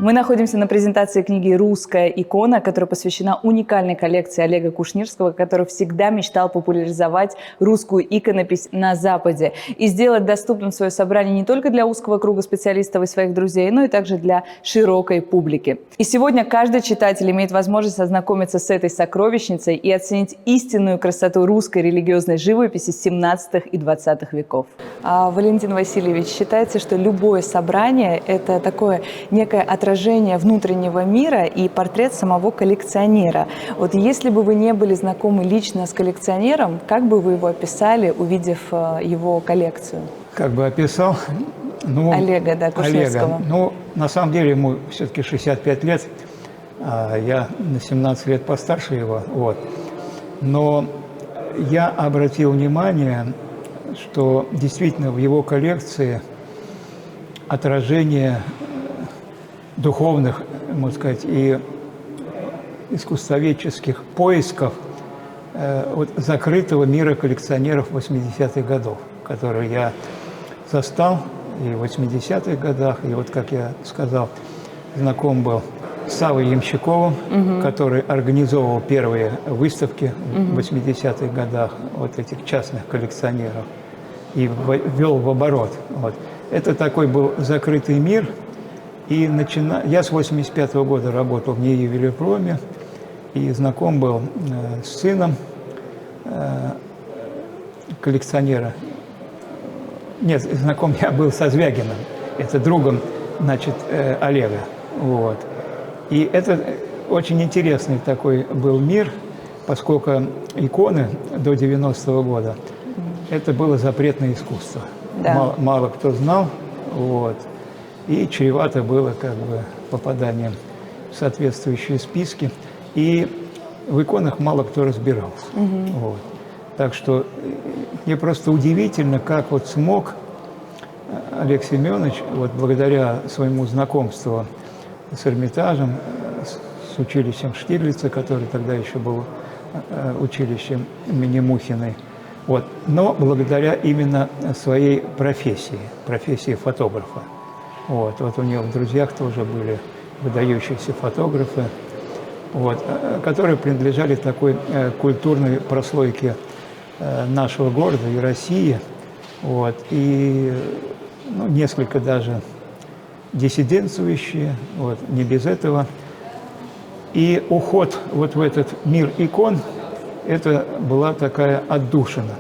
Мы находимся на презентации книги «Русская икона», которая посвящена уникальной коллекции Олега Кушнирского, который всегда мечтал популяризовать русскую иконопись на Западе и сделать доступным свое собрание не только для узкого круга специалистов и своих друзей, но и также для широкой публики. И сегодня каждый читатель имеет возможность ознакомиться с этой сокровищницей и оценить истинную красоту русской религиозной живописи 17 и 20 веков. Валентин Васильевич, считается, что любое собрание – это такое некое отражение внутреннего мира и портрет самого коллекционера. Вот если бы вы не были знакомы лично с коллекционером, как бы вы его описали, увидев его коллекцию? Как бы описал? Ну, Олега, да, Кушнирского. Олега. Ну, на самом деле ему все-таки 65 лет, а я на 17 лет постарше его. Вот. Но я обратил внимание, что действительно в его коллекции отражение духовных, можно сказать, и искусствоведческих поисков вот, закрытого мира коллекционеров 80-х годов, которые я застал и в 80-х годах, и вот, как я сказал, знаком был с Савой Ямщиковым, который организовывал первые выставки в 80-х годах вот этих частных коллекционеров и ввел в оборот. Вот. Это такой был закрытый мир. И я с 85-го года работал в НИИ Ювелирпроме и знаком был с сыном коллекционера. Нет, знаком я был со Звягиным, это другом, значит, Олега. Вот. И это очень интересный такой был мир, поскольку иконы до 90-го года это было запретное искусство. Да. Мало кто знал. Вот. И чревато было как бы попаданием в соответствующие списки. И в иконах мало кто разбирался. Вот. Так что мне просто удивительно, как вот смог Олег Семенович, вот благодаря своему знакомству с Эрмитажем, с училищем Штирлица, который тогда еще был училищем имени Мухиной, вот, но благодаря именно своей профессии фотографа. Вот у него в друзьях тоже были выдающиеся фотографы, вот, которые принадлежали такой культурной прослойке нашего города и России. Вот, и ну, несколько даже диссидентствующие, вот, не без этого. И уход вот в этот мир икон, это была такая отдушина.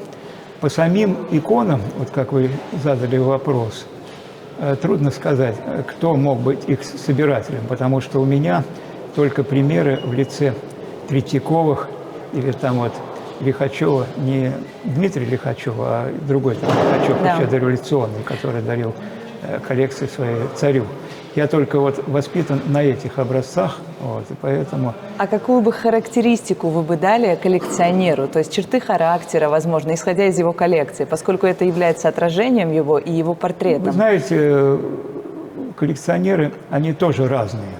По самим иконам, вот как вы задали вопрос, трудно сказать, кто мог быть их собирателем, потому что у меня только примеры в лице Третьяковых или там вот Лихачева, не Дмитрий Лихачев, а другой там Лихачев, да, еще дореволюционный, который дарил коллекции своей царю. Я только вот воспитан на этих образцах, вот, и поэтому… А какую бы характеристику вы бы дали коллекционеру, то есть черты характера, возможно, исходя из его коллекции, поскольку это является отражением его и его портретом? Вы знаете, коллекционеры, они тоже разные.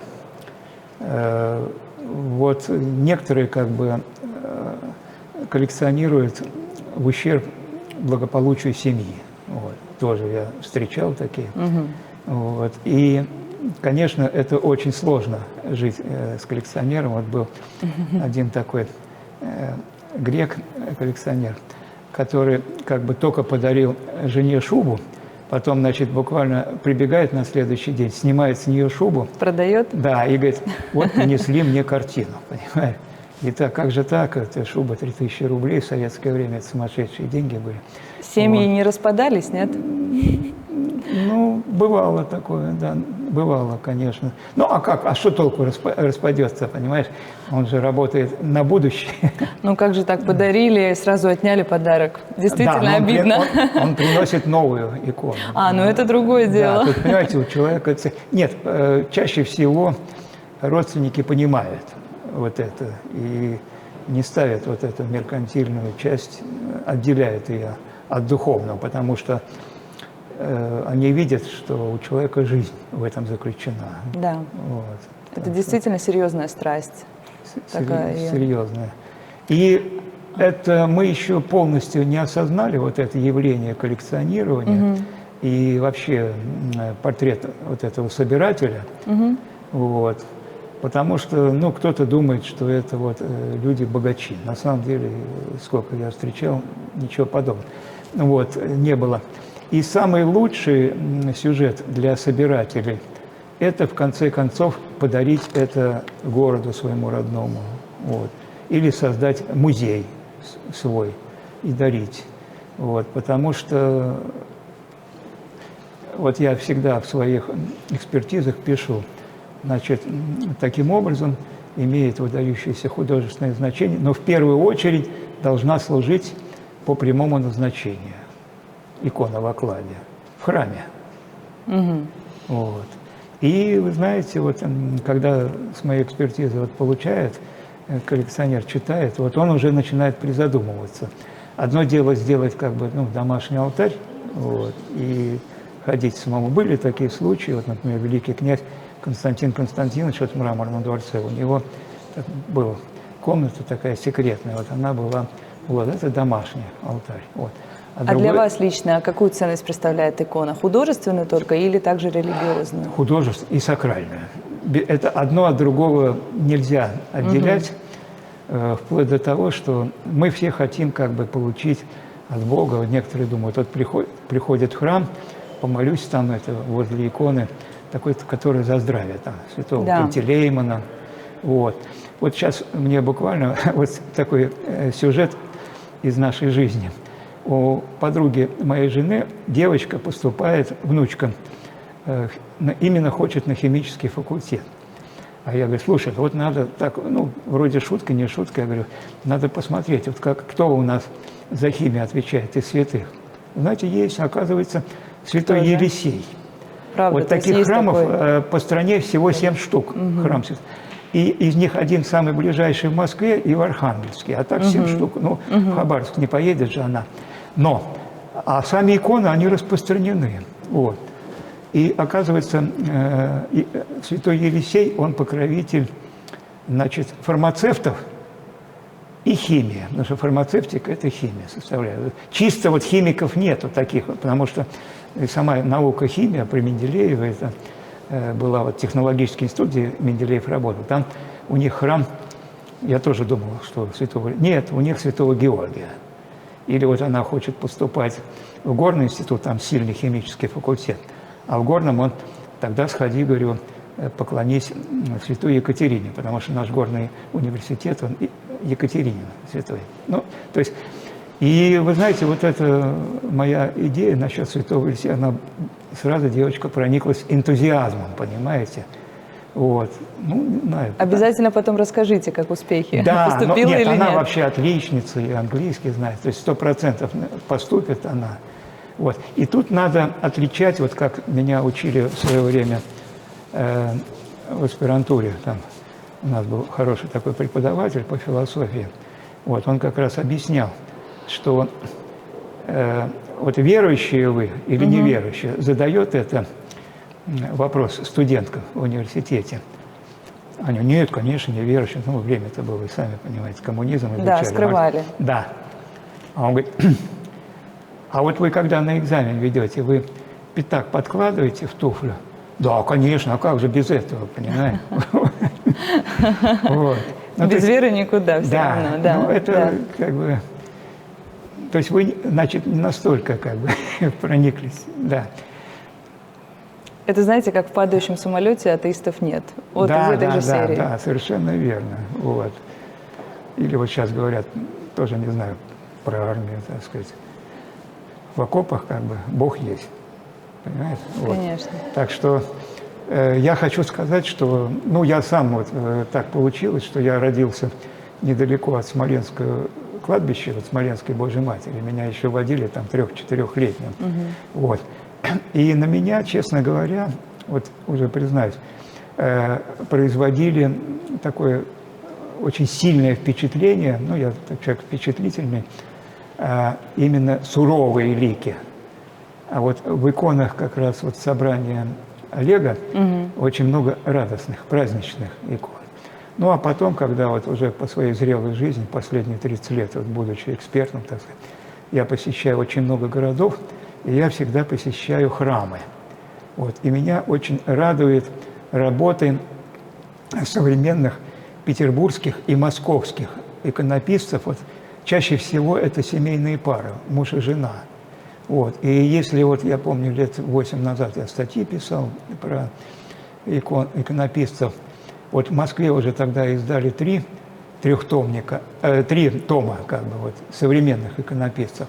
Вот некоторые как бы коллекционируют в ущерб благополучию семьи. Вот. Тоже я встречал такие. Вот. И, конечно, это очень сложно жить с коллекционером. Вот был один такой грек-коллекционер, который как бы только подарил жене шубу, потом, значит, буквально прибегает на следующий день, снимает с нее шубу. Продает? Да, и говорит, вот принесли мне картину, понимаешь? И так, как же так, это шуба 3000 рублей в советское время, это сумасшедшие деньги были. Семьи вот не распадались, нет? Ну, бывало такое, да, бывало, конечно. Ну, а как, а что толку распадется, понимаешь? Он же работает на будущее. Ну, как же так подарили, сразу отняли подарок? Действительно, да, обидно. Он приносит новую икону. А, ну это другое дело. Да, тут, понимаете, у человека… Нет, чаще всего родственники понимают вот это и не ставят вот эту меркантильную часть, отделяют ее от духовного, потому что они видят, что у человека жизнь в этом заключена. Да. Вот. Это действительно серьезная страсть. Серьезная. И это мы еще полностью не осознали, вот это явление коллекционирования и вообще портрет вот этого собирателя. Вот. Потому что, ну, кто-то думает, что это вот люди-богачи. На самом деле, сколько я встречал, ничего подобного. Вот, не было. И самый лучший сюжет для собирателей – это, в конце концов, подарить это городу своему родному. Вот. Или создать музей свой и дарить. Вот. Потому что вот я всегда в своих экспертизах пишу, значит, таким образом имеет выдающееся художественное значение, но в первую очередь должна служить по прямому назначению. Икона в окладе, в храме. Вот. И вы знаете, вот когда с моей экспертизы вот получает, коллекционер читает, вот он уже начинает призадумываться. Одно дело сделать как бы домашний алтарь, вот, и ходить самому. Были такие случаи, вот, например, великий князь Константин Константинович вот в Мраморном дворце, у него была комната такая секретная, вот она была, вот это домашний алтарь. Вот. А для вас лично какую ценность представляет икона? Художественную только или также религиозную? Художественную и сакральную. Это одно от другого нельзя отделять, вплоть до того, что мы все хотим как бы получить от Бога. Вот некоторые думают, вот приходят в храм, помолюсь там возле иконы, такой, который за здравие, там, святого Пантелеймона. Вот. Вот сейчас мне буквально вот такой сюжет из нашей жизни. У подруги моей жены девочка поступает, внучка, именно хочет на химический факультет. А я говорю, слушай, вот надо так, ну, вроде шутка, не шутка, я говорю, надо посмотреть, вот кто у нас за химию отвечает из святых. Знаете, есть, оказывается, святой Елисей. Правда, вот таких храмов по стране всего 7 штук. Храм. И из них один самый ближайший в Москве и в Архангельске. А так 7 штук. Ну, в Хабаровск не поедет же она. Но, а сами иконы, они распространены. Вот. И оказывается, святой Елисей, он покровитель, значит, фармацевтов и химии. Потому что фармацевтика – это химия составляет. Чисто вот химиков нету таких, потому что сама наука химия при Менделееве, это была вот технологический институт, где Менделеев работал. Там у них храм, я тоже думал, что святого... Нет, у них святого Георгия. Или вот она хочет поступать в горный институт, там сильный химический факультет. А в горном он тогда сходи, говорю, поклонись святой Екатерине, потому что наш горный университет, он Екатеринин святой. Ну, то есть, и вы знаете, вот эта моя идея насчет святого Елисея, она сразу, девочка, прониклась энтузиазмом, понимаете? Вот. Ну, не знаю. Обязательно потом расскажите, как успехи. Да, поступила нет, или она нет? вообще отличница, и английский знает, то есть 100% поступит она. Вот. И тут надо отличать, вот как меня учили в свое время в аспирантуре, там у нас был хороший такой преподаватель по философии, вот, он как раз объяснял, что вот верующие вы или неверующие, задает это вопрос студенткам в университете. Они, нет, конечно, неверующие, ну, время-то было, вы сами понимаете, коммунизм изучали. Да, скрывали. Да. А он говорит, а вот вы когда на экзамен ведете, вы пятак подкладываете в туфлю? Да, конечно, а как же без этого, понимаете? Без веры никуда все равно. Да, ну это как бы... То есть вы, значит, не настолько как бы прониклись, да. Это, знаете, как в падающем самолете атеистов нет. Вот из этой же серии. Да, совершенно верно. Вот. Или вот сейчас говорят, тоже не знаю, про армию, так сказать, в окопах как бы Бог есть. Понимаете? Вот. Конечно. Так что я хочу сказать, что, ну, я сам вот так получилось, что я родился недалеко от Смоленского кладбища, от Смоленской Божьей Матери. Меня еще водили там 3-4-летним. Вот. И на меня, честно говоря, вот уже признаюсь, производили такое очень сильное впечатление, ну, я человек впечатлительный, именно суровые лики. А вот в иконах как раз вот собрания Олега очень много радостных, праздничных икон. Ну, а потом, когда вот уже по своей зрелой жизни, последние 30 лет, вот, будучи экспертом, так сказать, я посещаю очень много городов, и я всегда посещаю храмы. Вот. И меня очень радует работа современных петербургских и московских иконописцев, вот, чаще всего это семейные пары, муж и жена. Вот. И если вот я помню, лет 8 назад я статьи писал про иконописцев, вот в Москве уже тогда издали 3 тома как бы, вот, современных иконописцев,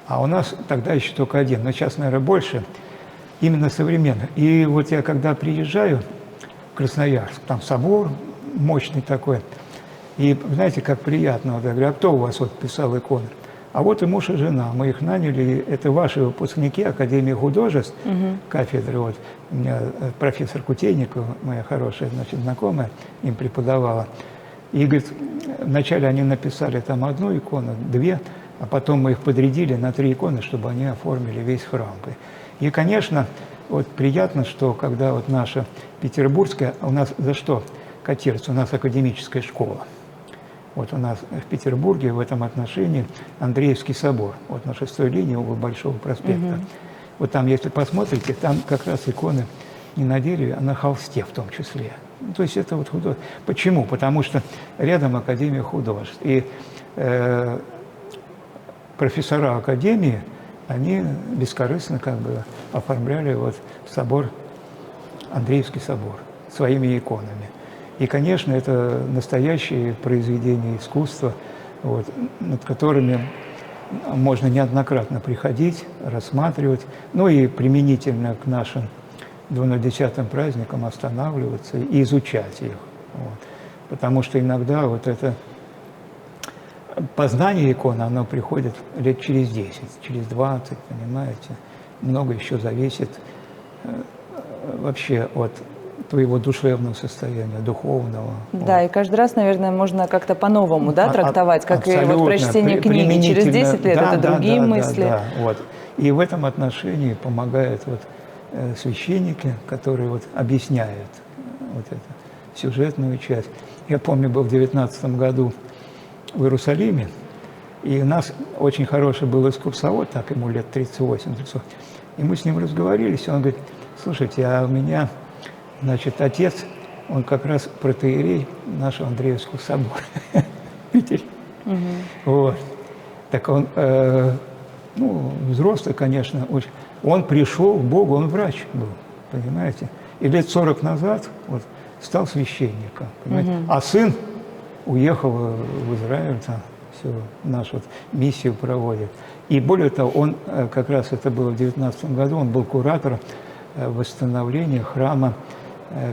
а у нас тогда еще только 1, но сейчас, наверное, больше, именно современных. И вот я когда приезжаю в Красноярск, там собор мощный такой, и знаете, как приятно, вот, я говорю, а кто у вас вот писал иконы? А вот и муж и жена, мы их наняли, это ваши выпускники Академии художеств, кафедры, вот, у меня профессор Кутейникова, моя хорошая, значит, знакомая, им преподавала. И, говорит, вначале они написали там 1 икону, 2, а потом мы их подрядили на 3 иконы, чтобы они оформили весь храм. И, конечно, вот приятно, что когда вот наша петербургская, у нас за что котироваться? У нас академическая школа. Вот у нас в Петербурге в этом отношении Андреевский собор, вот на 6-й линии угол Большого проспекта. Вот там, если посмотрите, там как раз иконы не на дереве, а на холсте в том числе. Ну, то есть это вот художество. Почему? Потому что рядом Академия художеств. И профессора Академии, они бескорыстно как бы оформляли вот собор, Андреевский собор, своими иконами. И, конечно, это настоящие произведения искусства, вот, над которыми можно неоднократно приходить, рассматривать, ну и применительно к нашим 2010-м праздникам останавливаться и изучать их. Вот. Потому что иногда вот это познание иконы, оно приходит лет через 10, через 20, понимаете. Много еще зависит вообще от твоего душевного состояния, духовного. Да, вот. И каждый раз, наверное, можно как-то по-новому, да, трактовать, как и вот прочтение книги. Через 10 лет это другие мысли. Да, вот. И в этом отношении помогают вот священники, которые вот объясняют вот эту сюжетную часть. Я помню, был в 2019 году в Иерусалиме, и у нас очень хороший был экскурсовод, так ему лет 38-30, и мы с ним разговорились, и он говорит, слушайте, а у меня, значит, отец, он как раз протоиерей нашего Андреевского собора в Питере. Вот. Так он, ну, взрослый, конечно, очень. Он пришел к Богу, он врач был, понимаете. И лет 40 назад вот, стал священником, понимаете. А сын уехал в Израиль, там всю нашу вот миссию проводит. И более того, он как раз, это было в 2019 году, он был куратором восстановления храма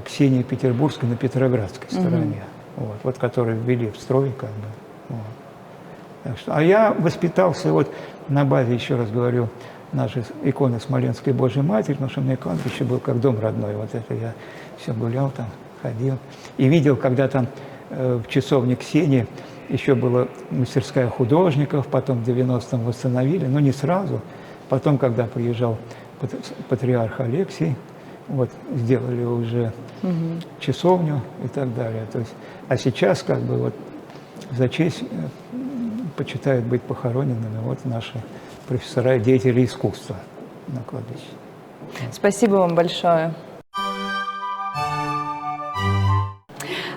Ксении Петербургской на Петроградской стороне, вот, который ввели в строй, как бы. Вот. Так что, а я воспитался вот на базе, еще раз говорю, нашей иконы Смоленской Божьей Матери, потому что у меня кладбище был как дом родной. Вот это я все гулял там, ходил. И видел, когда там в часовне Ксении еще была мастерская художников, потом в 90-м восстановили, но не сразу. Потом, когда приезжал патриарх Алексий, вот, сделали уже часовню и так далее. То есть, а сейчас как бы вот за честь почитают быть похороненными вот наши профессора и деятели искусства на кладбище. Спасибо вам большое.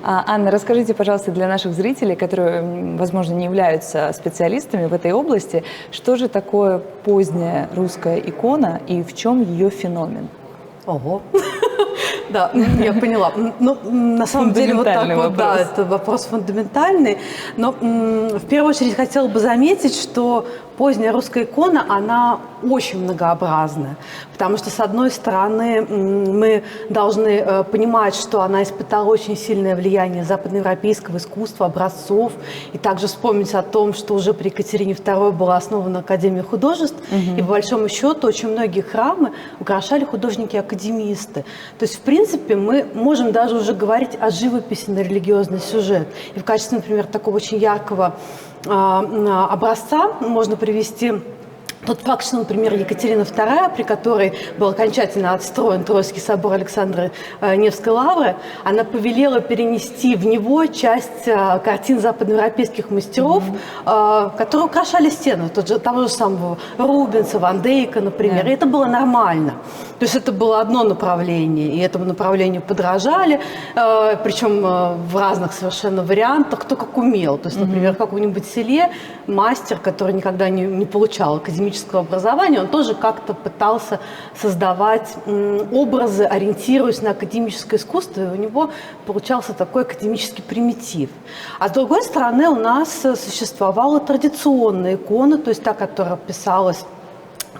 Анна, расскажите, пожалуйста, для наших зрителей, которые, возможно, не являются специалистами в этой области, что же такое поздняя русская икона и в чем ее феномен? Ого! Да, я поняла. Ну, на самом деле, вот так вот, да, это вопрос фундаментальный. Но в первую очередь хотела бы заметить, что поздняя русская икона, она очень многообразная. Потому что, с одной стороны, мы должны понимать, что она испытала очень сильное влияние западноевропейского искусства, образцов. И также вспомнить о том, что уже при Екатерине II была основана Академия художеств. И, по большому счету, очень многие храмы украшали художники-академисты. То есть, в принципе, мы можем даже уже говорить о живописи на религиозный сюжет. И в качестве, например, такого очень яркого образца можно привести Тот факт, что, например, Екатерина II, при которой был окончательно отстроен Троицкий собор Александра Невской лавры, она повелела перенести в него часть картин западноевропейских мастеров, которые украшали стены, того же самого Рубенса, Ван Дейка, например. И это было нормально. То есть это было одно направление, и этому направлению подражали, причем в разных совершенно вариантах, кто как умел. То есть, например, в каком-нибудь селе мастер, который никогда не получал академического образования, он тоже как-то пытался создавать образы, ориентируясь на академическое искусство, и у него получался такой академический примитив. А с другой стороны, у нас существовала традиционная икона, то есть та, которая писалась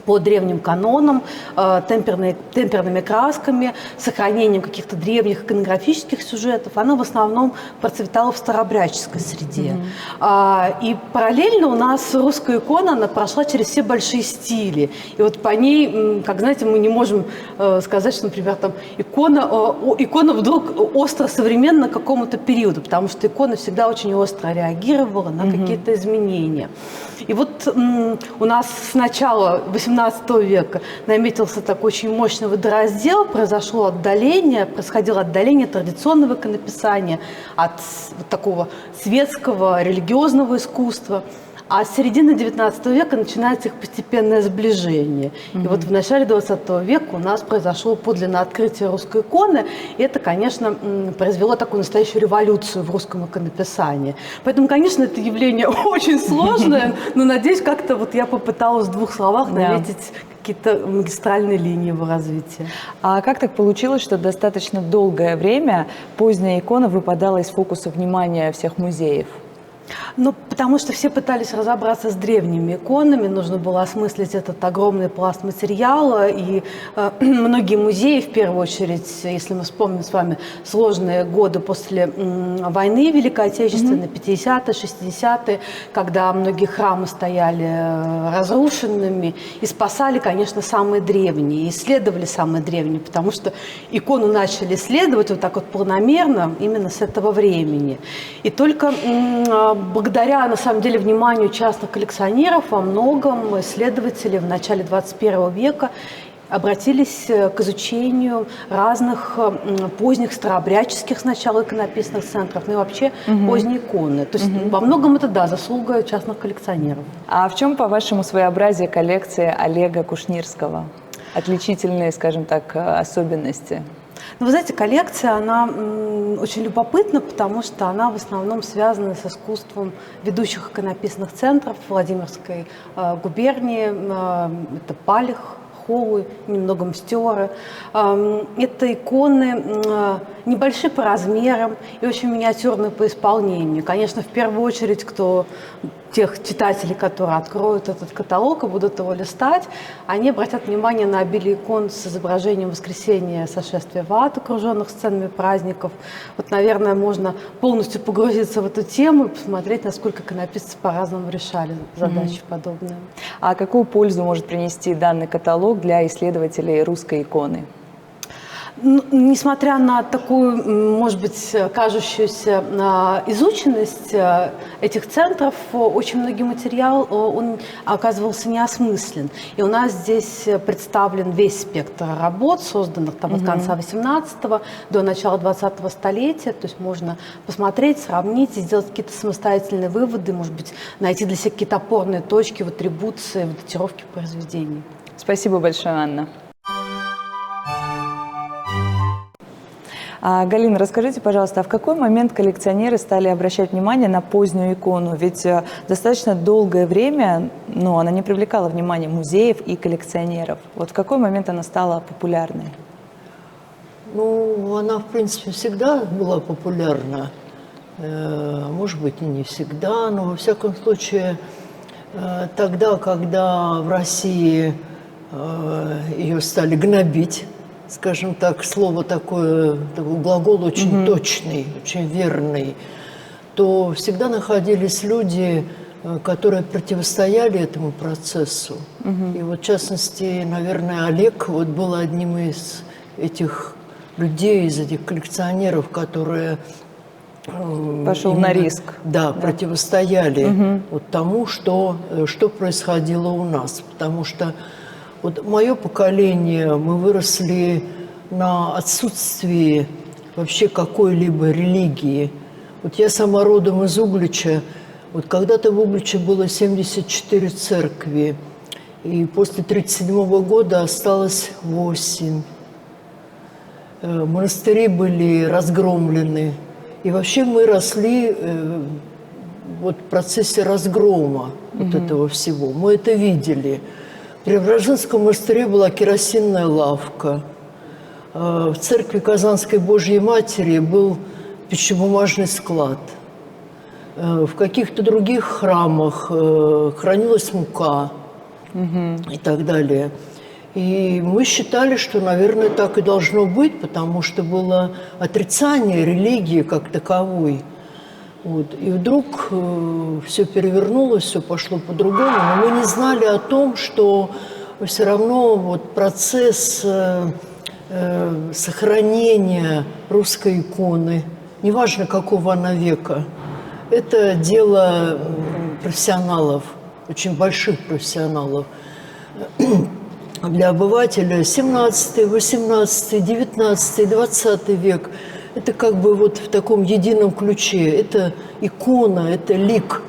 по древним канонам, темперными красками, сохранением каких-то древних иконографических сюжетов, она в основном процветала в старообрядческой среде. И параллельно у нас русская икона, она прошла через все большие стили. И вот по ней, как знаете, мы не можем сказать, что, например, там икона вдруг остро современна к какому-то периоду, потому что икона всегда очень остро реагировала на какие-то изменения. И вот у нас с начала XVIII века наметился такой очень мощный водораздел, происходило отдаление традиционного иконописания от вот такого светского, религиозного искусства. А с середины XIX века начинается их постепенное сближение. И вот в начале XX века у нас произошло подлинное открытие русской иконы, и это, конечно, произвело такую настоящую революцию в русском иконописании. Поэтому, конечно, это явление очень сложное, но, надеюсь, как-то вот я попыталась в двух словах наметить какие-то магистральные линии его развития. А как так получилось, что достаточно долгое время поздняя икона выпадала из фокуса внимания всех музеев? Ну, потому что все пытались разобраться с древними иконами, нужно было осмыслить этот огромный пласт материала, и многие музеи, в первую очередь, если мы вспомним с вами сложные годы после войны Великой Отечественной, 50-е, 60-е, когда многие храмы стояли разрушенными, и спасали, конечно, самые древние, исследовали самые древние, потому что икону начали исследовать вот так вот планомерно именно с этого времени. И только благодаря, на самом деле, вниманию частных коллекционеров во многом исследователи в начале 21 века обратились к изучению разных поздних старообрядческих сначала иконописных центров, ну и вообще поздней иконы. То есть во многом это, да, заслуга частных коллекционеров. А в чем, по-вашему, своеобразие коллекции Олега Кушнирского? Отличительные, скажем так, особенности? Ну, вы знаете, коллекция, она очень любопытна, потому что она в основном связана с искусством ведущих иконописных центров Владимирской губернии. Это Палих, Холы, немного Мстёры. Это иконы небольшие по размерам и очень миниатюрные по исполнению. Конечно, в первую очередь, тех читателей, которые откроют этот каталог и будут его листать, они обратят внимание на обилие икон с изображением воскресения сошествия в ад, окруженных сценами праздников. Вот, наверное, можно полностью погрузиться в эту тему и посмотреть, насколько иконописцы по-разному решали задачи подобные. А какую пользу может принести данный каталог для исследователей русской иконы? Несмотря на такую, может быть, кажущуюся изученность этих центров, очень многий материал, он оказывался неосмыслен. И у нас здесь представлен весь спектр работ, созданных там, от конца 18-го до начала 20-го столетия. То есть можно посмотреть, сравнить и сделать какие-то самостоятельные выводы, может быть, найти для себя какие-то опорные точки в атрибуции, в датировке произведений. Спасибо большое, Анна. Галина, расскажите, пожалуйста, а в какой момент коллекционеры стали обращать внимание на позднюю икону? Ведь достаточно долгое время она не привлекала внимания музеев и коллекционеров. Вот в какой момент она стала популярной? Ну, она, в принципе, всегда была популярна. Может быть, и не всегда, но, во всяком случае, тогда, когда в России ее стали гнобить, скажем так, слово такой глагол очень точный, очень верный, то всегда находились люди, которые противостояли этому процессу. И вот, в частности, наверное, Олег был одним из этих людей, из этих коллекционеров, которые Пошел на риск. Да, противостояли вот тому, что происходило у нас. Потому что вот мое поколение, мы выросли на отсутствии вообще какой-либо религии. Вот я сама родом из Углича. Вот когда-то в Угличе было 74 церкви, и после 1937 года осталось 8. Монастыри были разгромлены. И вообще мы росли вот в процессе разгрома вот этого всего. Мы это видели. В Преображенском монастыре была керосинная лавка. В церкви Казанской Божьей Матери был пищебумажный склад. В каких-то других храмах хранилась мука и так далее. И мы считали, что, наверное, так и должно быть, потому что было отрицание религии как таковой. Вот. И вдруг все перевернулось, все пошло по-другому, но мы не знали о том, что все равно вот процесс сохранения русской иконы, неважно какого она века, это дело профессионалов, очень больших профессионалов. Для обывателя 17, 18, 19, 20 век – это как бы вот в таком едином ключе. Это икона, это лик,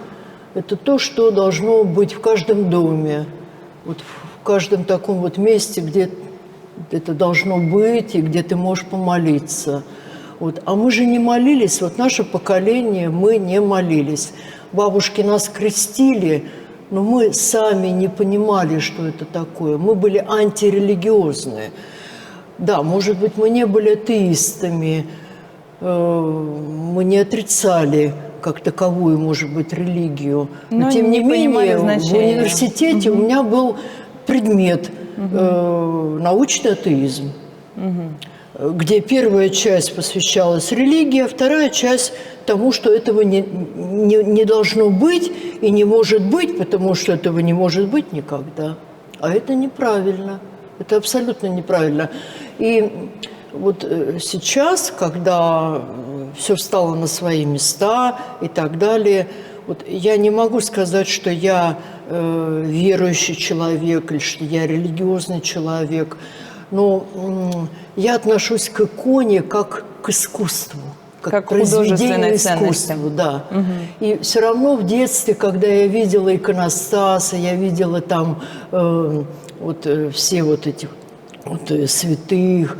это то, что должно быть в каждом доме, вот в каждом таком вот месте, где это должно быть и где ты можешь помолиться. Вот. А мы же не молились, вот наше поколение, мы не молились. Бабушки нас крестили, но мы сами не понимали, что это такое. Мы были антирелигиозные. Да, может быть, мы не были атеистами, мы не отрицали как таковую, может быть, религию. Но тем не менее, в университете у меня был предмет научный атеизм, где первая часть посвящалась религии, а вторая часть тому, что этого не должно быть и не может быть, потому что этого не может быть никогда. А это неправильно. Это абсолютно неправильно. И вот сейчас, когда все встало на свои места и так далее, вот я не могу сказать, что я верующий человек или что я религиозный человек, но я отношусь к иконе как к искусству, как к произведению искусства. Да. И все равно в детстве, когда я видела иконостасы, я видела там вот все вот эти вот святых,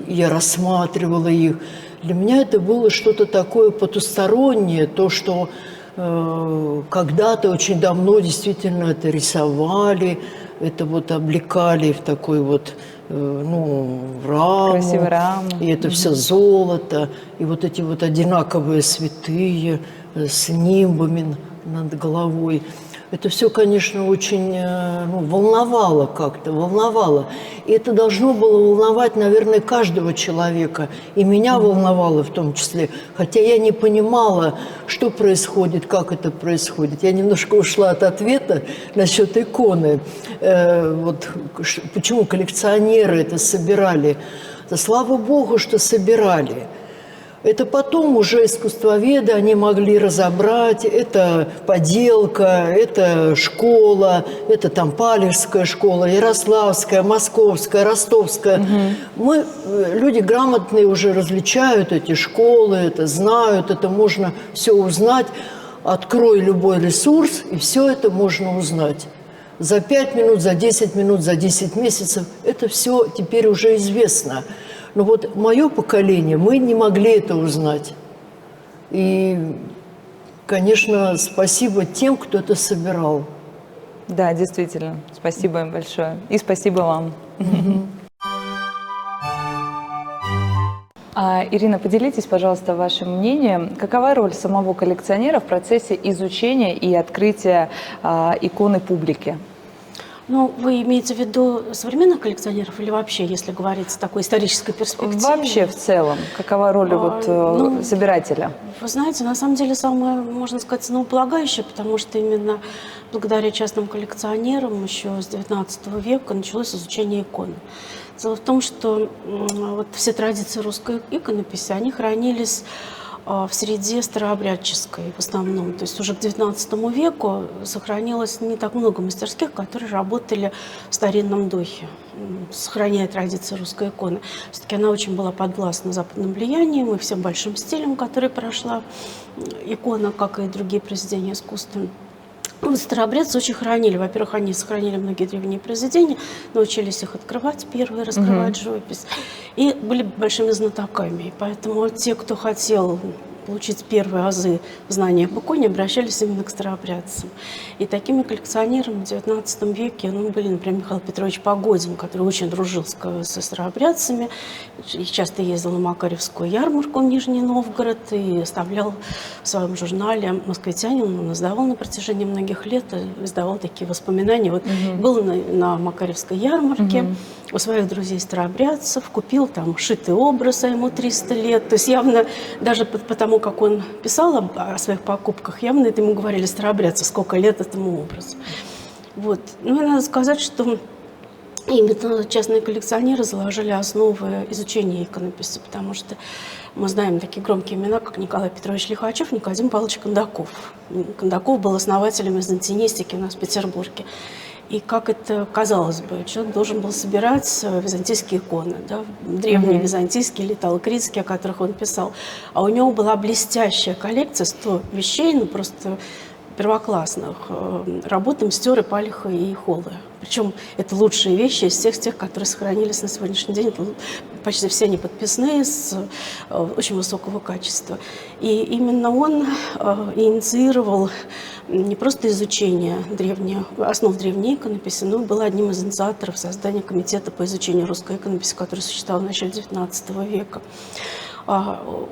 я рассматривала их. Для меня это было что-то такое потустороннее, то, что когда-то очень давно действительно это рисовали, это вот облекали в такой вот, ну, раму. Красивую раму. И это все золото, и вот эти вот одинаковые святые с нимбами над головой. Это все, конечно, очень волновало как-то, волновало. И это должно было волновать, наверное, каждого человека. И меня волновало в том числе. Хотя я не понимала, что происходит, как это происходит. Я немножко ушла от ответа насчет иконы. Вот почему коллекционеры это собирали. Да слава Богу, что собирали. Это потом уже искусствоведы, они могли разобрать, это поделка, это школа, это там Палевская школа, Ярославская, Московская, Ростовская. Мы, люди грамотные, уже различают эти школы, это знают, это можно все узнать. Открой любой ресурс, и все это можно узнать. За 5 минут, за 10 минут, за 10 месяцев это все теперь уже известно. Но вот мое поколение, мы не могли это узнать. И, конечно, спасибо тем, кто это собирал. Да, действительно. Спасибо им большое. И спасибо вам. Ирина, поделитесь, пожалуйста, вашим мнением. Какова роль самого коллекционера в процессе изучения и открытия иконы публике? Ну, вы имеете в виду современных коллекционеров или вообще, если говорить с такой исторической перспективы? Вообще в целом. Какова роль собирателя? Вы знаете, на самом деле самое, можно сказать, основополагающее, потому что именно благодаря частным коллекционерам еще с XIX века началось изучение иконы. Дело в том, что вот все традиции русской иконописи, они хранились в среде старообрядческой в основном. То есть уже к XIX веку сохранилось не так много мастерских, которые работали в старинном духе, сохраняя традиции русской иконы. Все-таки она очень была подвластна западным влиянием и всем большим стилем, который прошла икона, как и другие произведения искусства. Старообрядцы очень хранили. Во-первых, они сохранили многие древние произведения, научились их открывать первые, раскрывать живопись. И были большими знатоками. И поэтому те, кто хотел получить первые азы знания об иконе, обращались именно к старообрядцам. И такими коллекционерами в XIX веке были, например, Михаил Петрович Погодин, который очень дружил со старообрядцами, и часто ездил на Макаревскую ярмарку в Нижний Новгород и оставлял в своем журнале «Москвитянин», он издавал на протяжении многих лет, издавал такие воспоминания. Вот был на Макаревской ярмарке у своих друзей-старообрядцев, купил там шитый образ, а ему 300 лет. То есть явно даже потому, как он писал о своих покупках, явно это ему говорили старообрядцы, сколько лет этому образу. Вот. Ну и надо сказать, что именно частные коллекционеры заложили основы изучения иконописи, потому что мы знаем такие громкие имена, как Николай Петрович Лихачев, Никодим Павлович Кондаков. Кондаков был основателем византинистики у нас в Петербурге. И как это казалось бы, человек должен был собирать византийские иконы, да, древние византийские или итало-критские, о которых он писал. А у него была блестящая коллекция, 100 вещей, ну просто первоклассных, работы мстера Палиха и Холлы. Причем это лучшие вещи из всех тех, которые сохранились на сегодняшний день. Это почти все они подписные, с очень высокого качества. И именно он инициировал не просто изучение основ древней иконописи, но был одним из инициаторов создания комитета по изучению русской иконописи, который существовал в начале XIX века.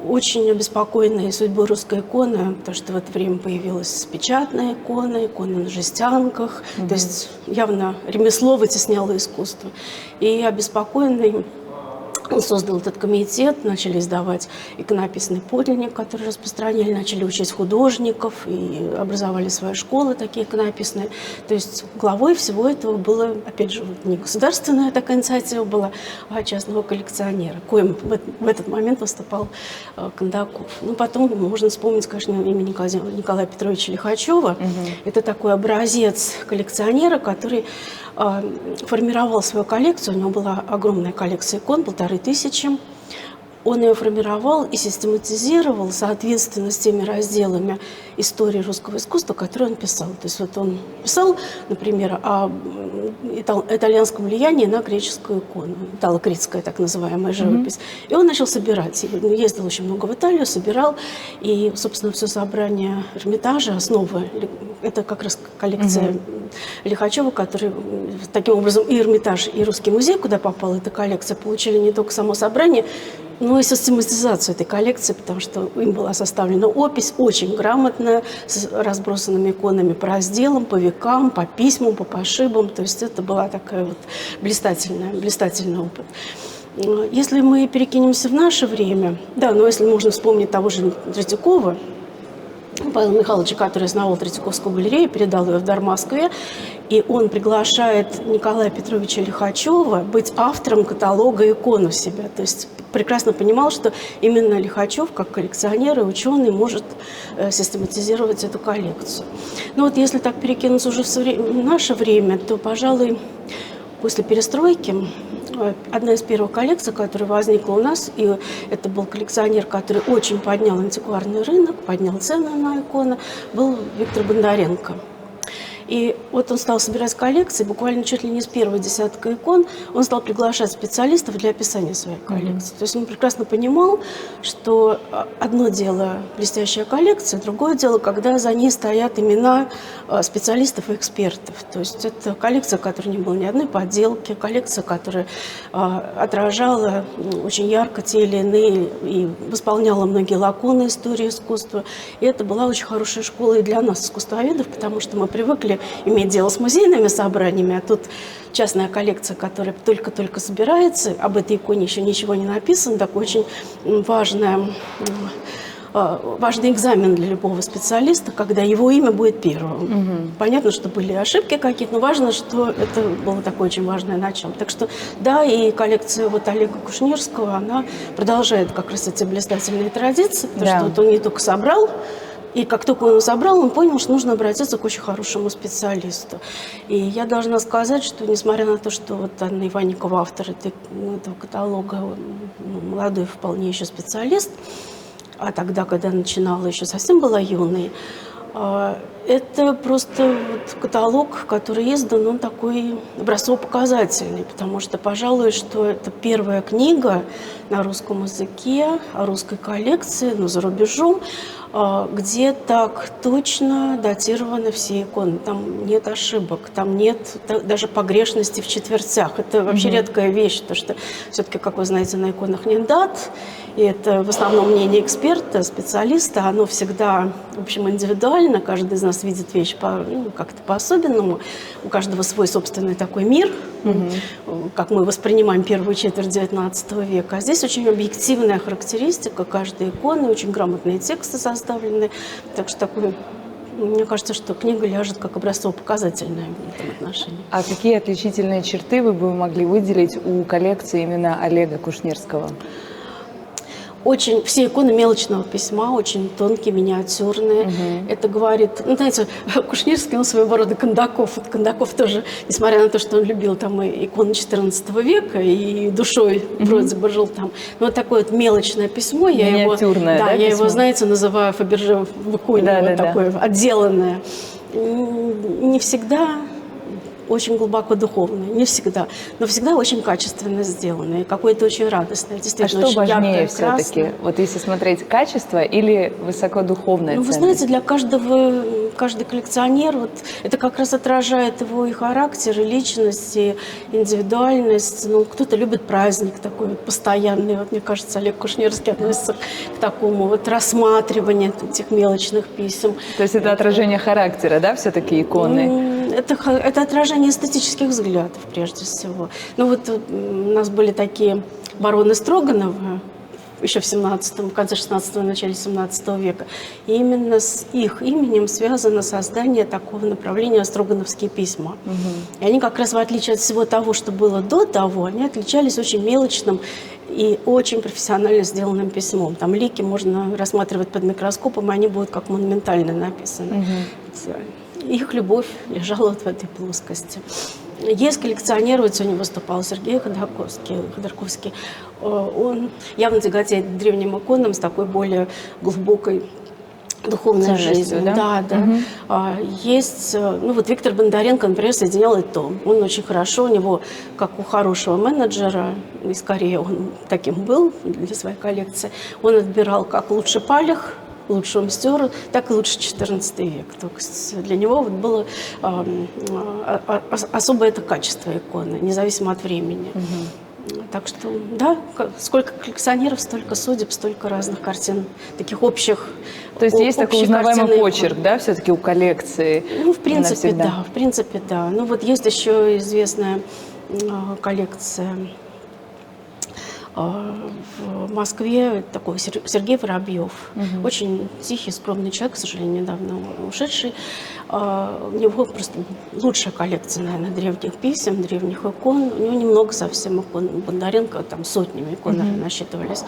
Очень обеспокоенные судьбой русской иконы, потому что в это время появилась печатная икона, икона на жестянках, то есть явно ремесло вытесняло искусство. И обеспокоенный он создал этот комитет, начали издавать иконописный подлинник, который распространяли, начали учить художников и образовали свои школы такие иконописные. То есть главой всего этого было, опять же, не государственная такая инициатива была, а частного коллекционера, коим в этот момент выступал Кондаков. Ну, потом можно вспомнить, конечно, имя Николая Петровича Лихачева. Это такой образец коллекционера, который формировал свою коллекцию. У него была огромная коллекция икон, 1500. Он ее формировал и систематизировал, соответственно, с теми разделами истории русского искусства, которые он писал. То есть вот он писал, например, о итальянском влиянии на греческую икону, итало-критская так называемая живопись. И он начал собирать. Ездил очень много в Италию, собирал. И, собственно, все собрание Эрмитажа, основа, это как раз коллекция Лихачева, который таким образом и Эрмитаж, и Русский музей, куда попала эта коллекция, получили не только само собрание, но и систематизацию этой коллекции, потому что им была составлена опись очень грамотная, с разбросанными иконами по разделам, по векам, по письмам, по пошибам. То есть это была такая вот блистательный опыт. Если мы перекинемся в наше время, да, но если можно вспомнить того же Третьякова, Павла Михайловича, который основал Третьяковскую галерею, передал ее в дар Москве, и он приглашает Николая Петровича Лихачева быть автором каталога икон у себя. То есть прекрасно понимал, что именно Лихачев, как коллекционер и ученый, может систематизировать эту коллекцию. Но вот если так перекинуться уже в наше время, то, пожалуй, после перестройки одна из первых коллекций, которая возникла у нас, и это был коллекционер, который очень поднял антикварный рынок, поднял цены на иконы, был Виктор Бондаренко. И вот он стал собирать коллекции, буквально чуть ли не с первой десятка икон, он стал приглашать специалистов для описания своей коллекции. То есть он прекрасно понимал, что одно дело блестящая коллекция, другое дело, когда за ней стоят имена специалистов и экспертов. То есть это коллекция, в которой не было ни одной подделки, коллекция, которая отражала очень ярко те или иные и восполняла многие лакуны истории искусства. И это была очень хорошая школа и для нас, искусствоведов, потому что мы привыкли иметь дело с музейными собраниями, а тут частная коллекция, которая только-только собирается, об этой иконе еще ничего не написано, такое очень важное важный экзамен для любого специалиста, когда его имя будет первым. Понятно, что были ошибки какие-то, но важно, что это было такое очень важное начало. Так что, да, и коллекция вот Олега Кушнирского, она продолжает как раз эти блистательные традиции, потому что вот он не только собрал, и как только он его собрал, он понял, что нужно обратиться к очень хорошему специалисту. И я должна сказать, что несмотря на то, что вот Анна Иванникова, автор этого каталога, молодой вполне еще специалист, а тогда, когда начинала, еще совсем была юной, это просто вот каталог, который издан, он такой образцово-показательный, потому что, пожалуй, что это первая книга на русском языке о русской коллекции, но за рубежом, где так точно датированы все иконы. Там нет ошибок, там нет даже погрешности в четвертях. Это вообще редкая вещь, потому что все-таки, как вы знаете, на иконах нет дат, и это в основном мнение эксперта, специалиста, оно всегда, в общем, индивидуально, каждый из нас видит вещь как-то по-особенному, у каждого свой собственный такой мир, как мы воспринимаем первую четверть XIX века. А здесь очень объективная характеристика каждой иконы, очень грамотные тексты составлены, так что такой, мне кажется, что книга ляжет как образцово-показательная в этом отношении. А какие отличительные черты вы бы могли выделить у коллекции именно Олега Кушнирского? Очень, все иконы мелочного письма, очень тонкие, миниатюрные. Это говорит, знаете, Кушнирский, он своего рода Кондаков. Вот Кондаков тоже, несмотря на то, что он любил там и иконы XIV века, и душой вроде бы жил там. Но вот такое вот мелочное письмо, миниатюрное, я письмо? его, знаете, называю Фаберже в иконе, вот такое отделанное. Не всегда очень глубоко духовное, не всегда, но всегда очень качественно сделанное, какое-то очень радостное, действительно, а что очень важнее яркое, все-таки? красное. Вот если смотреть качество или высокодуховная Ну, вы ценность? знаете, для каждый коллекционер, вот, это как раз отражает его и характер, и личность, и индивидуальность. Ну, кто-то любит праздник такой вот постоянный. Вот, мне кажется, Олег Кушнирский относится к такому вот рассматриванию этих мелочных писем. То есть это отражение характера, да, все-таки иконы? Это отражение эстетических взглядов, прежде всего. Ну вот у нас были такие бароны Строгановы, еще в конце 16-го, начале 17 века. И именно с их именем связано создание такого направления «Строгановские письма». И они как раз, в отличие от всего того, что было до того, они отличались очень мелочным и очень профессионально сделанным письмом. Там лики можно рассматривать под микроскопом, и они будут как монументально написаны. Их любовь лежала вот в этой плоскости. Есть коллекционер, вот сегодня выступал Сергей Ходорковский. Он явно тяготеет к древним иконам с такой более глубокой духовной жизнью. Да. Есть, ну вот Виктор Бондаренко, например, соединял и то. Он очень хорошо, у него, как у хорошего менеджера, и скорее он таким был для своей коллекции, он отбирал как лучше палих, лучшего мастера, так и лучше XIV век. То есть для него вот было особое это качество иконы, независимо от времени. Так что, да, сколько коллекционеров, столько судеб, столько разных картин, таких общих. То есть есть такой узнаваемый почерк, да, все-таки у коллекции? Ну, в принципе, да. Ну, вот есть еще известная коллекция в Москве, такой Сергей Воробьев. Очень тихий, скромный человек, к сожалению, недавно ушедший. У него просто лучшая коллекция, наверное, древних писем, древних икон. У него немного совсем икон. Бондаренко там сотнями икон насчитывались.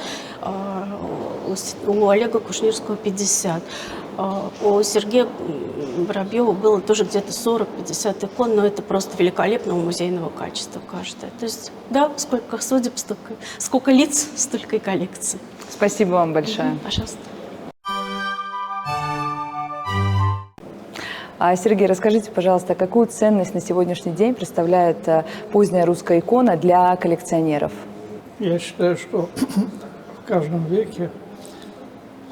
У Олега Кушнирского 50. У Сергея Воробьева было тоже где-то 40-50 икон, но это просто великолепного музейного качества каждая. То есть, да, сколько судеб, сколько лиц, столько и коллекций. Спасибо вам большое. Пожалуйста. Сергей, расскажите, пожалуйста, какую ценность на сегодняшний день представляет поздняя русская икона для коллекционеров? Я считаю, что в каждом веке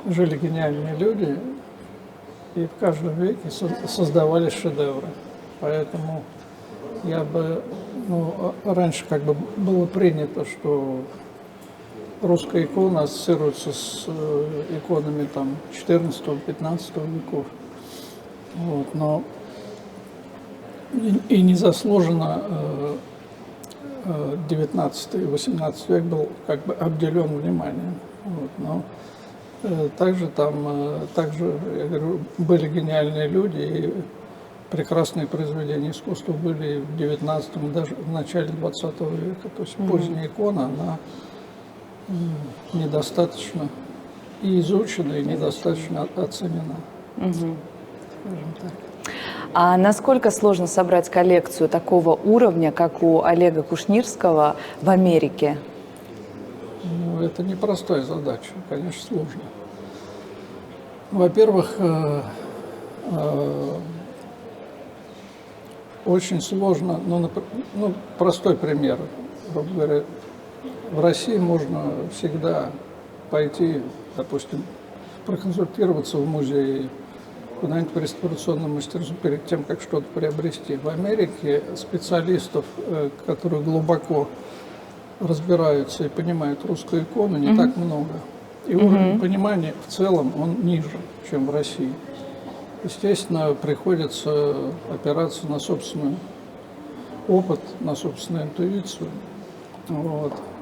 жили гениальные люди, и в каждом веке создавали шедевры. Поэтому я бы, раньше как бы было принято, что русская икона ассоциируется с иконами там 14-15 веков. Вот, но и незаслуженно 19 и 18 век был как бы обделен вниманием. Вот, но Также также, я говорю, были гениальные люди, и прекрасные произведения искусства были в 19-м, даже в начале 20 века. То есть поздняя икона, она недостаточно и изучена, и недостаточно оценена. Скажем так. А насколько сложно собрать коллекцию такого уровня, как у Олега Кушнирского в Америке? Ну, это непростая задача, конечно, сложно. Во-первых, очень сложно, простой пример. Грубо говоря, в России можно всегда пойти, допустим, проконсультироваться в музее, куда-нибудь в реставрационном мастерстве перед тем, как что-то приобрести. В Америке специалистов, которые глубоко разбираются и понимают русскую икону, не так много. И уровень понимания в целом он ниже, чем в России. Естественно, приходится опираться на собственный опыт, на собственную интуицию,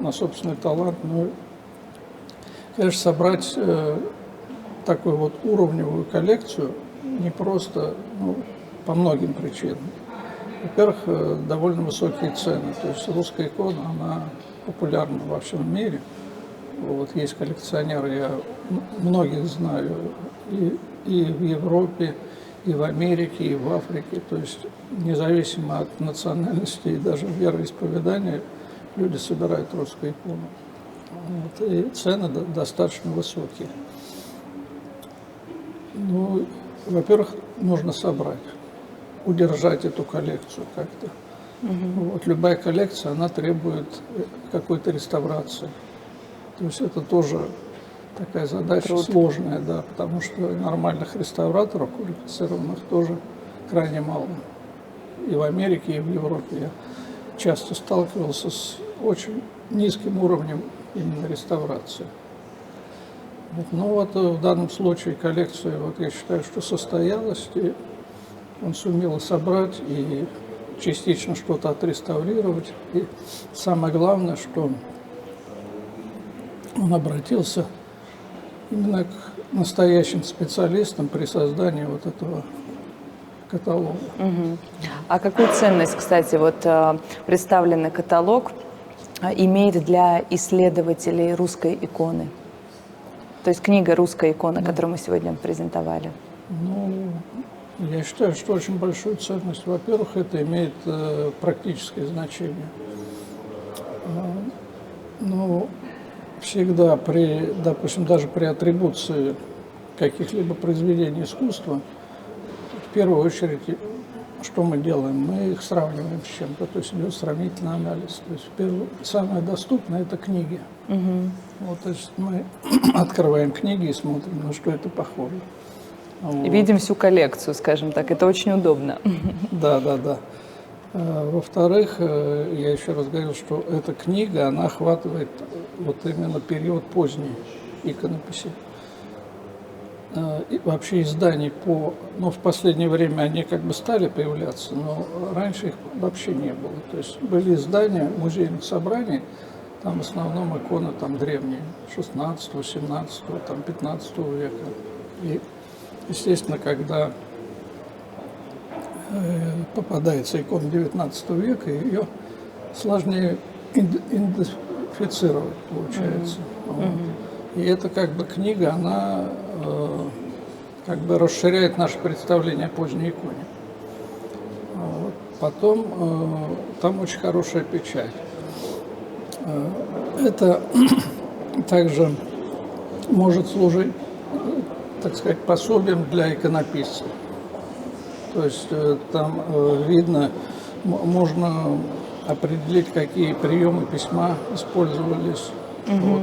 на собственный талант. Но, конечно, собрать такую вот уровневую коллекцию не просто, по многим причинам. Во-первых, довольно высокие цены. То есть русская икона, она популярна во всем мире. Есть коллекционеры, я многих знаю, и в Европе, и в Америке, и в Африке. То есть независимо от национальности и даже вероисповедания, люди собирают русскую икону. И цены достаточно высокие. Во-первых, нужно собрать, удержать эту коллекцию как-то. Любая коллекция, она требует какой-то реставрации. То есть это тоже такая задача сложная, да, потому что нормальных реставраторов, квалифицированных, тоже крайне мало. И в Америке, и в Европе я часто сталкивался с очень низким уровнем именно реставрации. В данном случае коллекция, я считаю, что состоялась, и он сумел собрать и частично что-то отреставрировать. И самое главное, что он обратился именно к настоящим специалистам при создании этого каталога. А какую ценность, кстати, представленный каталог имеет для исследователей русской иконы? То есть книга «Русская икона», которую мы сегодня презентовали. Я считаю, что очень большую ценность. Во-первых, это имеет практическое значение. Всегда допустим, даже при атрибуции каких-либо произведений искусства, в первую очередь, что мы делаем? Мы их сравниваем с чем-то, то есть идет сравнительный анализ. То есть самое доступное – это книги. То есть мы открываем книги и смотрим, на что это похоже. И видим всю коллекцию, скажем так. Это очень удобно. Да. Во-вторых, я еще раз говорил, что эта книга, она охватывает именно период поздней иконописи. И вообще изданий в последнее время они стали появляться, но раньше их вообще не было. То есть были издания музейных собраний, там в основном иконы древние, 16, 17, 15 века. И, естественно, когда попадается икона 19 века, ее сложнее идентифицировать, получается. И эта книга, она расширяет наше представление о поздней иконе. Потом там очень хорошая печать. Это также может служить, так сказать, пособием для иконописцев. То есть там видно, можно определить, какие приемы письма использовались,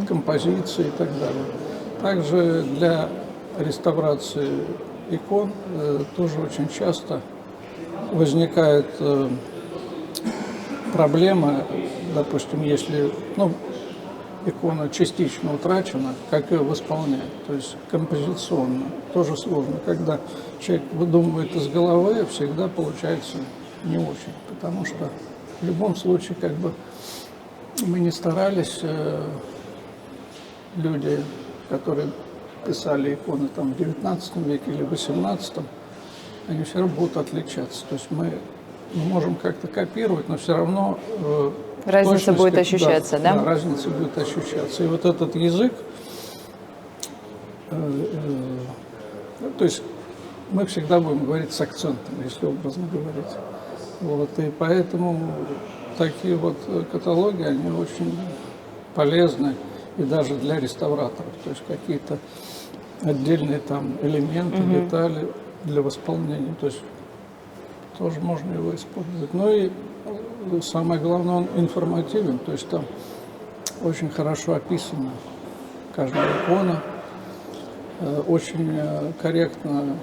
композиции и так далее. Также для реставрации икон тоже очень часто возникает проблема, допустим, если икона частично утрачена, как ее восполнять, то есть композиционно, тоже сложно. Когда человек выдумывает из головы, всегда получается не очень, потому что в любом случае, мы не старались, люди, которые писали иконы там, в 19 веке или 18, они все равно будут отличаться. То есть мы можем как-то копировать, но все равно Разница будет ощущаться, да? Да, разница будет ощущаться. И вот этот язык, то есть мы всегда будем говорить с акцентом, если образно говорить. Вот, и поэтому такие вот каталоги, они очень полезны и даже для реставраторов. То есть какие-то отдельные там элементы, детали для восполнения. То есть тоже можно его использовать. Ну и самое главное, он информативен. То есть там очень хорошо описана каждая икона, очень корректно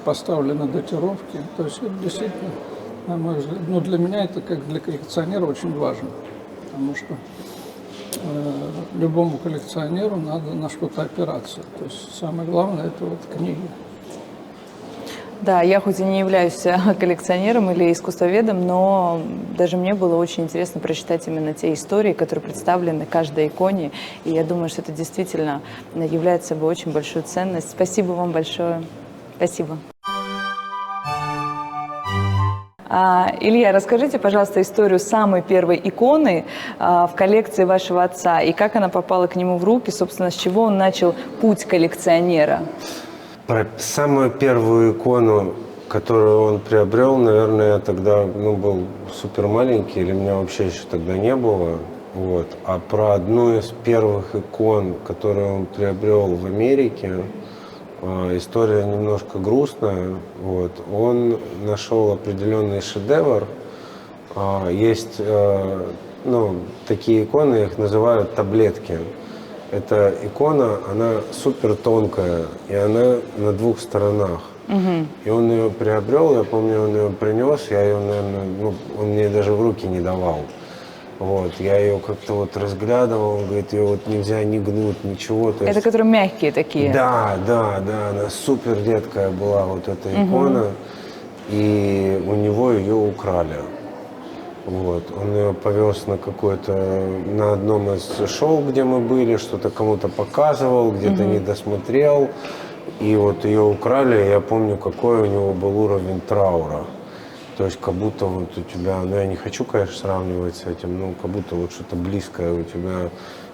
поставлены датировки. То есть это действительно, на мой взгляд, ну для меня это как для коллекционера очень важно, потому что любому коллекционеру надо на что-то опираться. То есть самое главное это вот книги. Да, я хоть и не являюсь коллекционером или искусствоведом, но даже мне было очень интересно прочитать именно те истории, которые представлены в каждой иконе. И я думаю, что это действительно является собой очень большую ценность. Спасибо вам большое. Спасибо. Илья, расскажите, пожалуйста, историю самой первой иконы в коллекции вашего отца и как она попала к нему в руки, собственно, с чего он начал путь коллекционера. Про самую первую икону, которую он приобрел, наверное, я тогда был супер маленький, или меня вообще еще тогда не было. Вот. А про одну из первых икон, которую он приобрел в Америке, история немножко грустная. Вот. Он нашел определенный шедевр. Есть такие иконы, их называют таблетки. Эта икона, она супер тонкая, и она на двух сторонах. И он ее приобрел, я помню, он ее принес, я ее, наверное, он мне даже в руки не давал. Вот, я ее как-то вот разглядывал, он говорит, ее вот нельзя ни гнуть, ничего. То есть... Это которые мягкие такие? Да, она супер редкая была, вот эта икона, и у него ее украли. Вот. Он ее повез на одном из шоу, где мы были, что-то кому-то показывал, где-то не досмотрел. И вот ее украли, я помню, какой у него был уровень траура. То есть как будто вот у тебя, я не хочу, конечно, сравнивать с этим, но как будто вот что-то близкое у тебя.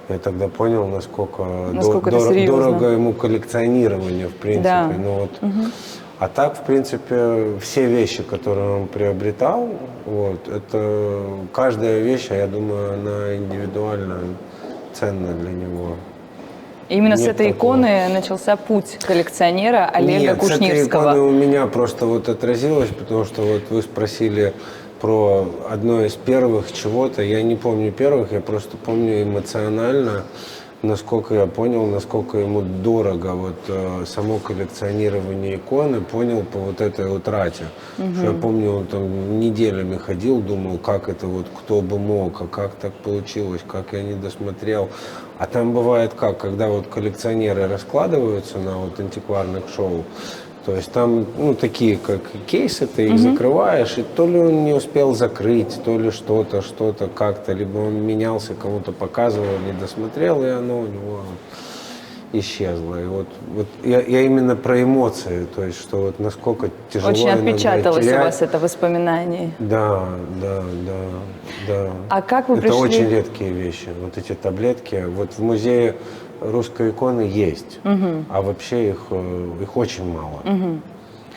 Я тогда понял, насколько дорого ему коллекционирование, в принципе. Да. А так, в принципе, все вещи, которые он приобретал, это каждая вещь, я думаю, она индивидуально ценна для него. Именно с этой иконы начался путь коллекционера Олега Кушнирского. Нет, с этой иконы у меня просто отразилось, потому что вы спросили про одно из первых чего-то. Я не помню первых, я просто помню эмоционально, насколько я понял, насколько ему дорого само коллекционирование иконы, понял по этой утрате. Что я помню, он там неделями ходил, думал, как это кто бы мог, а как так получилось, как я не досмотрел. А там бывает когда коллекционеры раскладываются на антикварных шоу, то есть там, такие как кейсы, ты их закрываешь, и то ли он не успел закрыть, то ли что-то как-то, либо он менялся, кому-то показывал, не досмотрел, и оно у него исчезло. И я именно про эмоции, то есть, что насколько тяжело. Очень отпечаталось у вас это воспоминание. Да. А как вы это пришли? очень редкие вещи, эти таблетки. В музее русской иконы есть, а вообще их очень мало.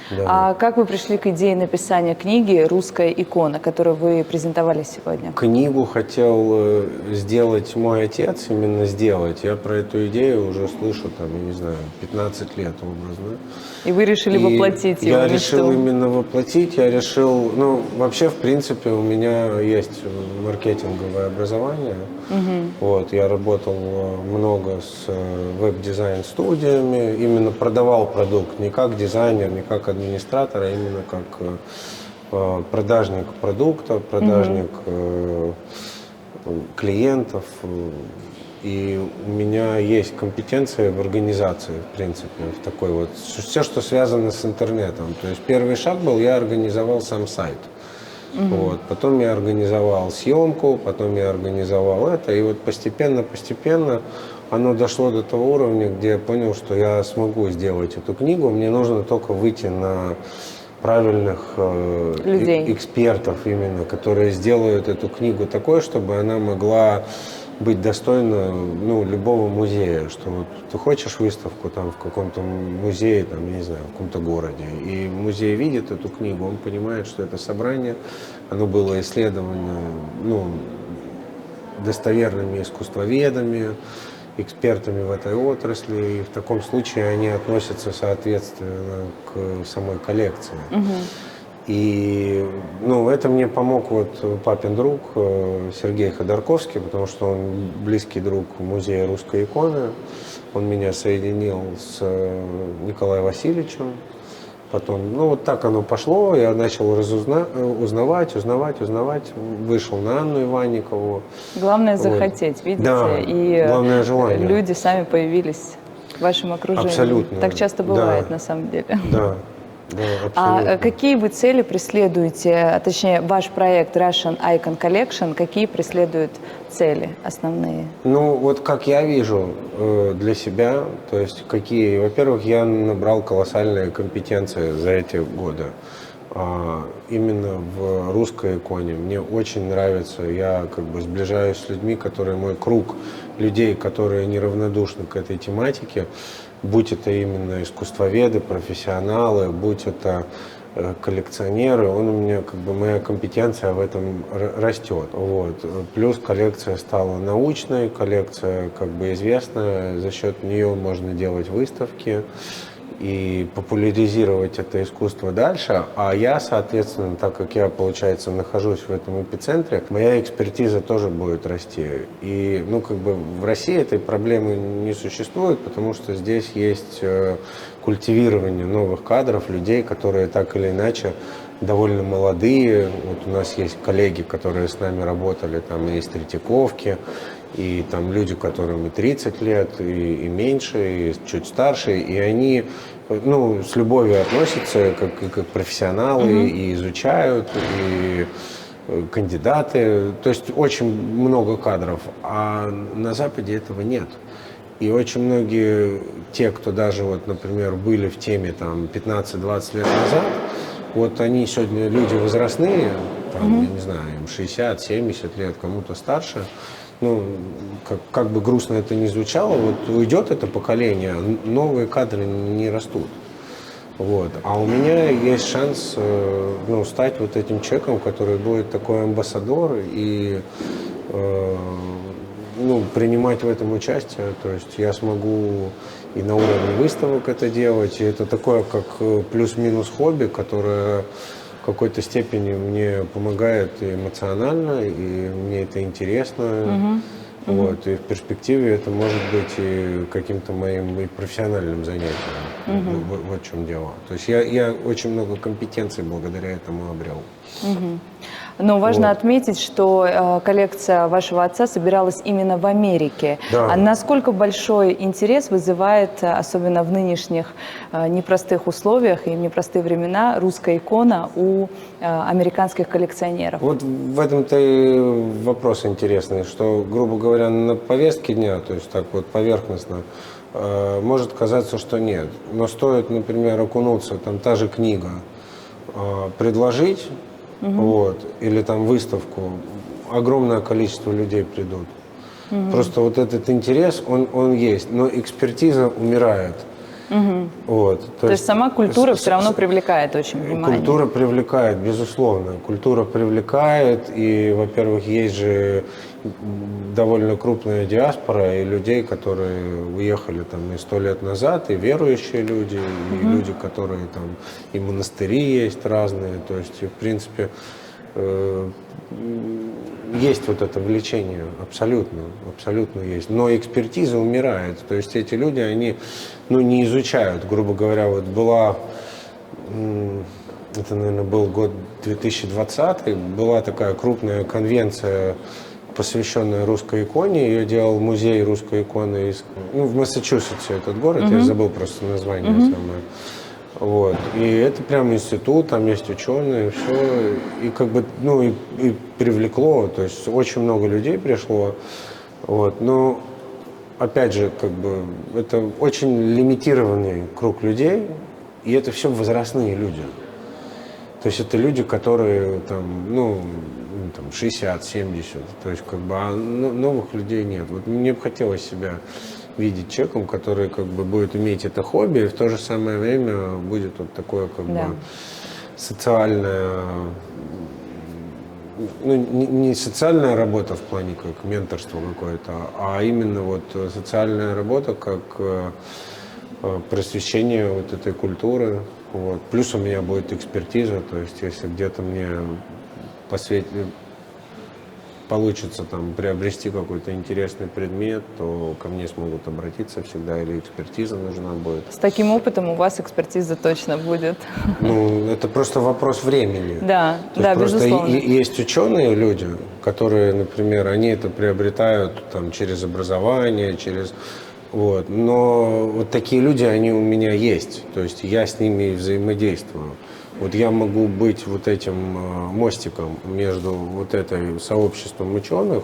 Да. А как вы пришли к идее написания книги «Русская икона», которую вы презентовали сегодня? Книгу хотел сделать мой отец, именно сделать. Я про эту идею уже слышу, я не знаю, 15 лет образно. И вы решили воплотить ее Я мечту? решил именно воплотить. Я решил, вообще, в принципе, у меня есть маркетинговое образование. Я работал много с веб-дизайн-студиями, именно продавал продукт не как дизайнер, не как администратор, а именно как продажник продукта, продажник клиентов. И у меня есть компетенции в организации, в принципе, в такой все, что связано с интернетом. То есть первый шаг был, я организовал сам сайт. Потом я организовал съемку, потом я организовал это. И постепенно оно дошло до того уровня, где я понял, что я смогу сделать эту книгу. Мне нужно только выйти на правильных людей, экспертов именно, которые сделают эту книгу такой, чтобы она могла быть достойна, ну, любого музея, что вот ты хочешь выставку там в каком-то музее, там, я не знаю, в каком-то городе, и музей видит эту книгу, он понимает, что это собрание, оно было исследовано, ну, достоверными искусствоведами, экспертами в этой отрасли, и в таком случае они относятся соответственно к самой коллекции. И, ну, это мне помог вот папин друг Сергей Ходорковский, потому что он близкий друг музея русской иконы. Он меня соединил с Николаем Васильевичем. Потом, ну, вот так оно пошло, я начал узнавать, вышел на Анну Иванникову. Главное Вот. захотеть, видите, Да, и главное желание. люди сами появились в вашем окружении. Абсолютно. Так часто бывает, Да. на самом деле. Да, да, абсолютно. А какие вы цели преследуете, а точнее ваш проект Russian Icon Collection, какие преследует цели основные? Ну, вот как я вижу для себя, то есть какие, во-первых, я набрал колоссальные компетенции за эти годы. Именно в русской иконе. Мне очень нравится, я как бы сближаюсь с людьми, которые мой круг людей, которые неравнодушны к этой тематике, будь это именно искусствоведы, профессионалы, будь это коллекционеры, он у меня, как бы, моя компетенция в этом растет. Вот. Плюс коллекция стала научной, коллекция как бы известная, за счет нее можно делать выставки и популяризировать это искусство дальше. А я, соответственно, так как я, получается, нахожусь в этом эпицентре, моя экспертиза тоже будет расти. И, ну, как бы в России этой проблемы не существует, потому что здесь есть культивирование новых кадров, людей, которые так или иначе довольно молодые. Вот у нас есть коллеги, которые с нами работали там и из Третьяковки, и там люди, которым и 30 лет, и меньше, и чуть старше, и они, ну, с любовью относятся как профессионалы, и изучают, и кандидаты, то есть очень много кадров, а на Западе этого нет. И очень многие, те, кто даже, вот, например, были в теме там 15-20 лет назад, вот они сегодня люди возрастные, там, я не знаю, им 60-70 лет, кому-то старше. Ну, как бы грустно это ни звучало, вот уйдет это поколение, новые кадры не растут. Вот. А у меня есть шанс, ну, стать вот этим человеком, который будет такой амбассадор и ну, принимать в этом участие. То есть я смогу и на уровне выставок это делать, и это такое, как плюс-минус хобби, которое в какой-то степени мне помогает и эмоционально, и мне это интересно. Вот, и в перспективе это может быть и каким-то моим и профессиональным занятием. Вот в чем дело. То есть я очень много компетенций благодаря этому обрел. Но важно Вот. отметить, что коллекция вашего отца собиралась именно в Америке. Да. А насколько большой интерес вызывает, особенно в нынешних непростых условиях и в непростые времена, русская икона у американских коллекционеров? Вот в этом-то и вопрос интересный, что, грубо говоря, на повестке дня, то есть так вот поверхностно, может казаться, что нет. Но стоит, например, окунуться, там та же книга, предложить, вот, или там выставку, огромное количество людей придут. Просто вот этот интерес, он есть, но экспертиза умирает. Вот, То есть сама культура все равно привлекает очень внимание. Культура привлекает, безусловно. Культура привлекает, и, во-первых, есть же довольно крупная диаспора и людей, которые уехали там и 100 лет назад, и верующие люди, и люди, которые там, и монастыри есть разные. То есть, в принципе, есть вот это влечение, абсолютно, абсолютно есть. Но экспертиза умирает. То есть эти люди, они, ну, не изучают, грубо говоря, вот была, это, наверное, был год 2020, была такая крупная конвенция, посвященная русской иконе. Ее делал музей русской иконы в Массачусетсе, этот город, я забыл просто название самое. Вот. И это прям институт, там есть ученые, все. И как бы, ну, и привлекло, то есть очень много людей пришло. Вот. Но опять же, как бы, это очень лимитированный круг людей, и это все возрастные люди. То есть это люди, которые там, ну, там 60, 70, то есть как бы, а новых людей нет. Вот мне бы хотелось себя видеть человеком, который как бы будет иметь это хобби, и в то же самое время будет вот такое как бы социальное, ну, не социальная работа в плане как менторство какое-то, а именно вот социальная работа как просвещение вот этой культуры. Вот. Плюс у меня будет экспертиза, то есть если где-то мне получится там приобрести какой-то интересный предмет, то ко мне смогут обратиться всегда, или экспертиза нужна будет. С таким опытом у вас экспертиза точно будет. Ну, это просто вопрос времени. Да, То да, есть просто безусловно. есть ученые люди, которые, например, они это приобретают там через образование, через... Вот. Но вот такие люди, они у меня есть. То есть я с ними взаимодействую. Вот я могу быть вот этим мостиком между вот этой сообществом ученых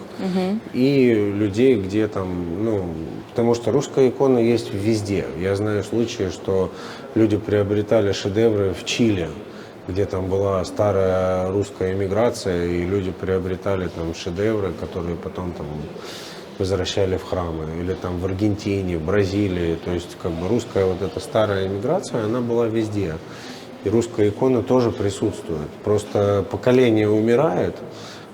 и людей, где там, ну, потому что русская икона есть везде. Я знаю случаи, что люди приобретали шедевры в Чили, где там была старая русская эмиграция, и люди приобретали там шедевры, которые потом там возвращали в храмы, или там в Аргентине, в Бразилии. То есть как бы русская вот эта старая эмиграция, она была везде. И русская икона тоже присутствует. Просто поколение умирает,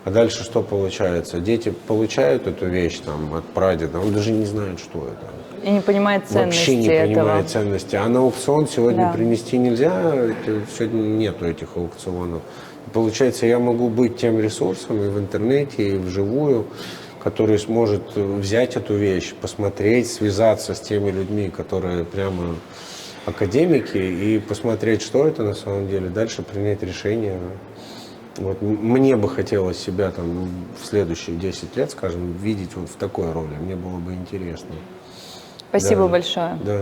а дальше что получается? Дети получают эту вещь там, от прадеда, он даже не знает, что это. И не понимает ценности Вообще не этого. понимает ценности. А на аукцион сегодня Да. принести нельзя, сегодня нету этих аукционов. И получается, я могу быть тем ресурсом и в интернете, и вживую, который сможет взять эту вещь, посмотреть, связаться с теми людьми, которые прямо академики, и посмотреть, что это на самом деле, дальше принять решение. Вот. Мне бы хотелось себя там в следующие 10 лет, скажем, видеть вот в такой роли. Мне было бы интересно. Спасибо Да. большое. Да.